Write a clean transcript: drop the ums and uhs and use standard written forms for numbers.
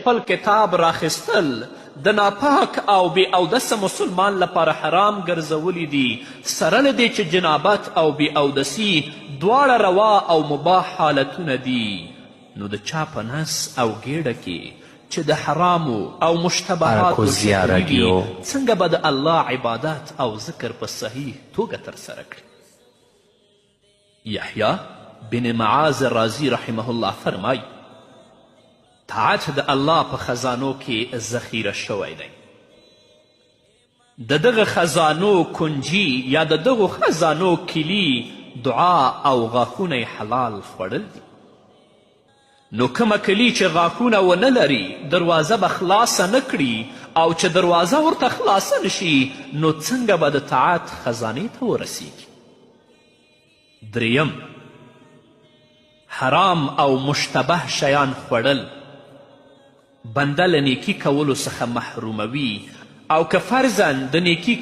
خپل کتاب راخیستل د ناپاک او بې اودسه مسلمان لپاره حرام ګرځولی دي، سره له دې چې جنابت او بې اودسي دواړه روا او مباح حالتونه دي، نو د چا په نس او ګیډه کې چې د حرامو او مشتبهاتو شکلي وي، څنګه به د الله عبادت او ذکر په صحیح توګه ترسره کړي؟ یحیی بن معاذ رازی رحمه الله فرمای طاعت د الله په خزانو کې ذخیره شوی دی. د دغه خزانو کنجي یا د دغو خزانو کلي دعا او غاښونه حلال خوړل دي. نو کومه کلي چې غاښونه ونه لري دروازه به خلاصه نه کړي، او چې دروازه ورته خلاصه نشي نو څنګه به د طاعت خزانې ته ورسیږي؟ دریم، حرام او مشتبه شیان خوړل بنده له نیکي کولو څخه محروموي، او که فرضاً د نیکي